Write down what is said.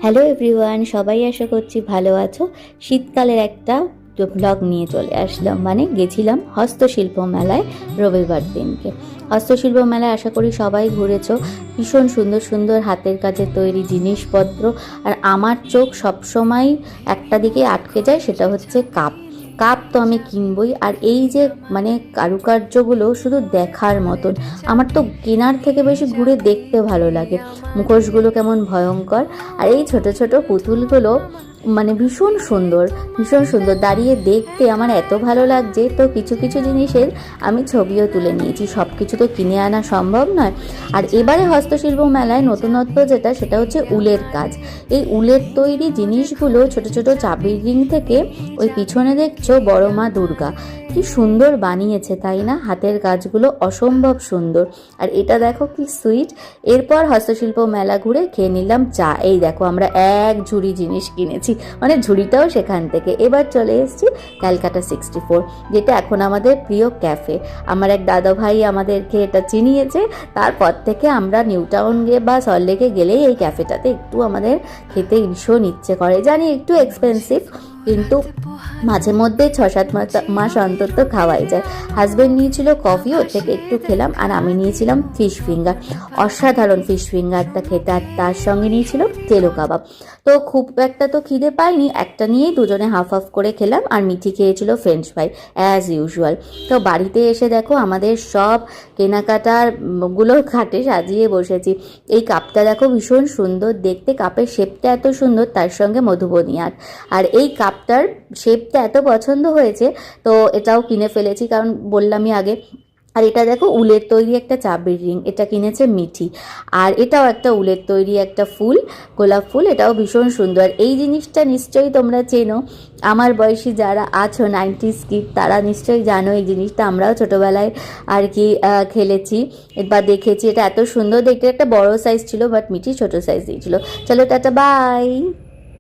Hello everyone, সবাই আশা করছি ভালো আছো। শীতকালের একটা ব্লগ নিয়ে চলে আসলাম, মানে গেছিলাম হস্তশিল্প মেলায় রবিবার দিনকে। হস্তশিল্প মেলায় আশা করি সবাই ঘুরেছো। ভীষণ সুন্দর সুন্দর হাতের কাজের তৈরি জিনিসপত্র, আর আমার চোখ সবসময় একটা দিকে আটকে যায়, সেটা হচ্ছে কাপ। কাপ তো আমি কিনবই, আর এই যে মানে কারুকার্যগুলো শুধু দেখার মতন। আমার তো কেনার থেকে বেশি ঘুরে দেখতে ভালো লাগে। মুখোশগুলো কেমন ভয়ঙ্কর, আর এই ছোট ছোট পুতুলগুলো মানে ভীষণ সুন্দর, ভীষণ সুন্দর। দাঁড়িয়ে দেখতে আমার এত ভালো লাগছে। তো কিছু কিছু জিনিসের আমি ছবিও তুলে নিয়েছি, সব কিছু তো কিনে আনা সম্ভব নয়। আর এবারে হস্তশিল্প মেলায় নতুনত্ব যেটা, সেটা হচ্ছে উলের কাজ। এই উলের তৈরি জিনিসগুলো ছোট ছোট চাবির রিং থেকে ওই পিছনে দেখছো বড় মা দুর্গা, কি সুন্দর বানিয়েছে তাই না? হাতের কাজগুলো অসম্ভব সুন্দর। আর এটা দেখো কি সুইট। এরপর হস্তশিল্প মেলা ঘুরে খেয়ে নিলাম চা। এই দেখো আমরা এক ঝুড়ি জিনিস কিনেছি, মানে ঝুড়িটাও সেখান থেকে। এবার চলে এসেছি ক্যালকাটা 64, যেটা এখন আমাদের প্রিয় ক্যাফে। আমার এক দাদা ভাই আমাদেরকে এটা চিনিয়েছে। তারপর থেকে আমরা নিউ টাউন গিয়ে বা সল্টলেকে গেলেই এই ক্যাফেটাতে একটু আমাদের খেতে ভীষণ ইচ্ছে করে। জানি একটু এক্সপেন্সিভ, কিন্তু মাঝে মধ্যে 6-7 মাস অন্তত খাওয়াই যায়। হাজব্যান্ড নিয়েছিল কফি, ওর থেকে একটু খেলাম। আর আমি নিয়েছিলাম ফিশ ফিঙ্গার, অসাধারণ ফিশ ফিঙ্গারটা খেতে। আর তার সঙ্গে নিয়েছিল তেলো কাবাব। তো খুব একটা তো খিদে পাইনি, একটা নিয়েই দুজনে হাফ হাফ করে খেলাম। আর মিঠি খেয়েছিল ফ্রেঞ্চ ফ্রাই অ্যাজ ইউজুয়াল। তো বাড়িতে এসে দেখো আমাদের সব কেনাকাটার গুলো খাটে সাজিয়ে বসেছি। এই কাপটা দেখো ভীষণ সুন্দর দেখতে, কাপের শেপটা এত সুন্দর, তার সঙ্গে মধুবনী আর্ট। আর এই কাপটার শেপটা এত পছন্দ হয়েছে, তো এটাও কিনে ফেলেছি, কারণ বললামই আগে। আর এটা দেখো উলের তৈরি একটা চাবির রিং, এটা কিনেছে মিঠি। আর এটাও একটা উলের তৈরি একটা ফুল, গোলাপ ফুল, এটাও ভীষণ সুন্দর। এই জিনিসটা নিশ্চয়ই তোমরা চেনো, আমার বয়সী যারা আছো 90s কিড, তারা নিশ্চয়ই জানো এই জিনিসটা। আমরাও ছোটোবেলায় আর কি খেলেছি বা দেখেছি। এটা এত সুন্দর দেখতে, একটা বড় সাইজ ছিল, বাট মিঠি ছোট সাইজ দিয়েছিল। চলো টাটা, বাই।